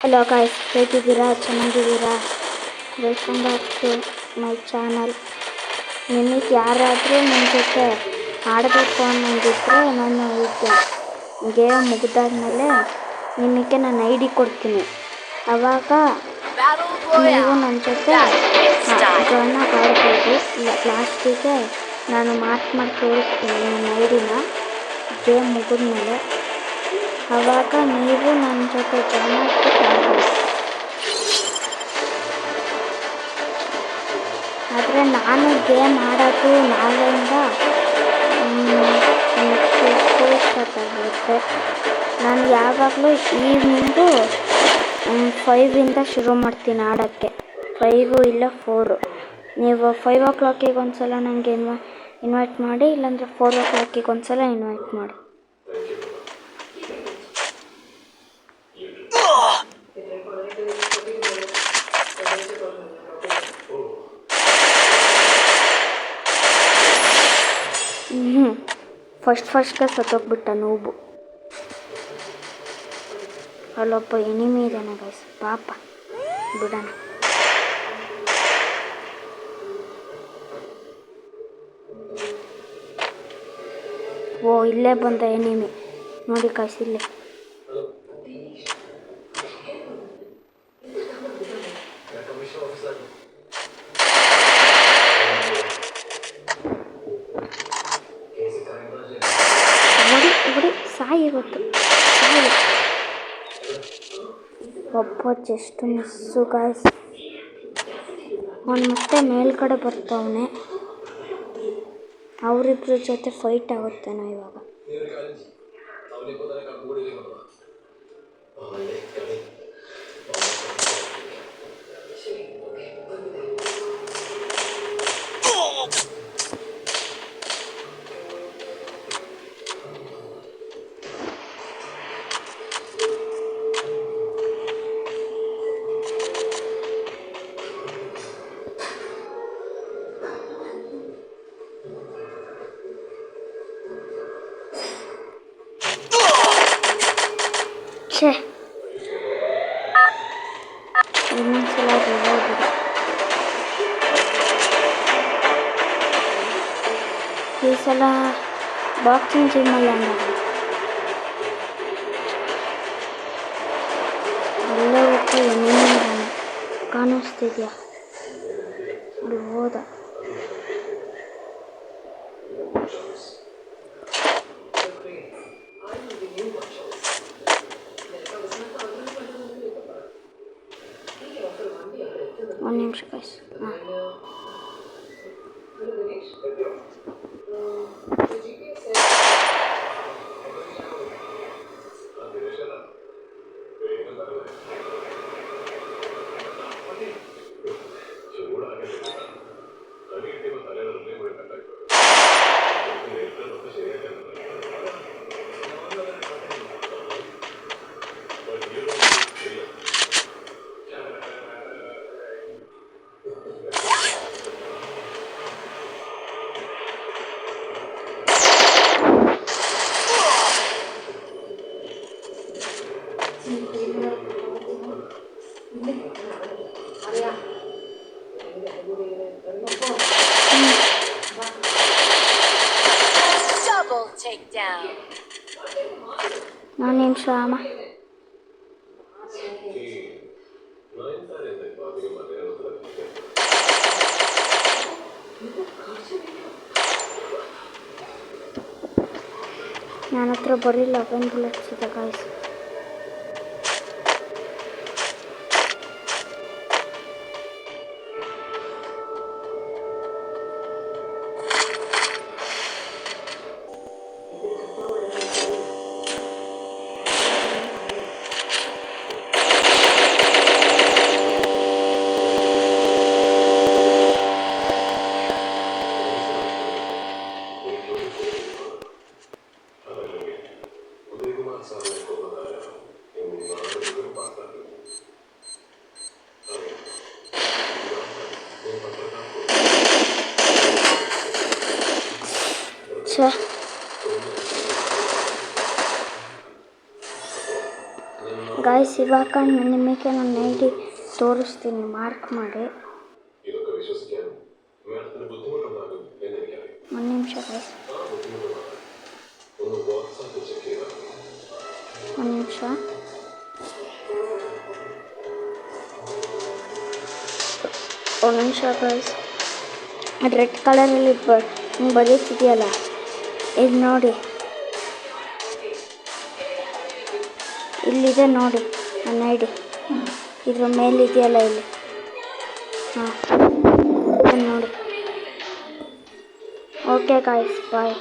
Hello guys, ಹೇಗಿದ್ದೀರಾ? ಚೆನ್ನಾಗಿದ್ದೀರಾ? Welcome back to my channel. ನಿಮಗೆ ಯಾರಾದರೂ ನನ್ನ ಜೊತೆ ಆಡಬೇಕು ಅನ್ನೋದಿದ್ದರೆ ನಾನು ಗೇಮ್ ಮುಗಿದಾದ್ಮೇಲೆ ನಿಮಗೆ ನಾನು ID ಕೊಡ್ತೀನಿ. ಆವಾಗ ನೀವು ನನ್ನ ಜೊತೆ ಜಾಯ್ನ್ ಆಡ್ಬೋದು. ಲಾಸ್ಟಿಗೆ ನಾನು ಮಾಡಿ ತೋರಿಸ್ತೀನಿ ನನ್ನ ID-ನ ಗೇಮ್ ಮುಗಿದ್ಮೇಲೆ. ಆವಾಗ ನೀವು ನನ್ನ ಜೊತೆ ಜಾಯ್ನ್ ಆಗ್ಬಿಟ್ಟು ಆಡ್ಬೋದು. ಆದರೆ ನಾನು ಗೇಮ್ ಆಡೋದು ನಾಳೆಯಿಂದ ಇಷ್ಟೊತ್ತಾಗುತ್ತೆ. ನಾನು ಯಾವಾಗಲೂ ಈವ್ನಿಂಗು 5 ಶುರು ಮಾಡ್ತೀನಿ ಆಡೋಕ್ಕೆ. 5 ಇಲ್ಲ 4. ನೀವು 5 o'clock ಒಂದ್ಸಲ ನನಗೆ ಇನ್ವೈಟ್ ಮಾಡಿ, ಇಲ್ಲಾಂದರೆ 4 o'clock ಒಂದ್ಸಲ ಇನ್ವೈಟ್ ಮಾಡಿ. ಫಸ್ಟ್ಗೆ ಸತ್ತೋಗ್ಬಿಟ್ಟ ನೋವು. ಅಲ್ಲೊಬ್ಬ ಎನಿಮಿ ಇದ್ದಾನೆ ಗೈಸ್, ಪಾಪ ಬಿಡೋಣ. ಓ, ಇಲ್ಲೇ ಬಂದ ಎನಿಮಿ ನೋಡಿ ಗೈಸ್, ಇಲ್ಲೇ. ಹೊಡಿ ಸಾಯಿ ಇವತ್ತು. ಒಬ್ಬ ಜಸ್ಟ್ ಮಿಸ್ಸು ಗಾಯ್ಸ್. ಅವನು ಮತ್ತೆ ಮೇಲ್ಗಡೆ ಬರ್ತಾವನೆ. ಅವರಿಬ್ಬರ ಜೊತೆ ಫೈಟ್ ಆಗುತ್ತೇನೋ ಇವಾಗ. ಇನ್ನೊಂದ್ಸಲ ಈ ಸಲ ಬಾಕ್ಸಿಂಗ್ ಜಿಮ್ಮಲ್ಲಿ ಅಲ್ಲೇ ಹೋಗಿ ಏನೇನು ಕಾಣಿಸ್ತಿದ್ಯಾ? ಅಲ್ಲಿ ಹೋದ. ಒಂದು ನಿಮಿಷ ಗೈಸ್. ಒಂದು ನಿಮಿಷ ಅಮ್ಮ. ನನ್ನ ಹತ್ರ ಬರೀ 11 bullets ಇದೆ ಗಾಯ್ಸ್. ಗಾಯ್ಸ್ ಇವಾಗ ನಿಮಗೆ ನನ್ನ ಐಡಿ ತೋರಿಸ್ತೀನಿ, ಮಾರ್ಕ್ ಮಾಡಿ. ಒಂದು ನಿಮಿಷ ಗಾಯ್ಸ್, ಒಂದು ನಿಮಿಷ. ಒಂದು ನಿಮಿಷ ಗಾಯ್ಸ್, ರೆಡ್ ಕಲರಲ್ಲಿ ಬರೀತಿದೆಯಲ್ಲ, ಇದು ನೋಡಿ, ಇಲ್ಲಿದೆ ನೋಡಿ ನನ್ನ ಐಡಿ, ಇದ್ರ ಮೇಲಿದೆಯಲ್ಲ ಇಲ್ಲಿ, ಹಾಂ ನೋಡಿ. ಓಕೆ ಗಾಯ್ಸ್, ಬಾಯ್.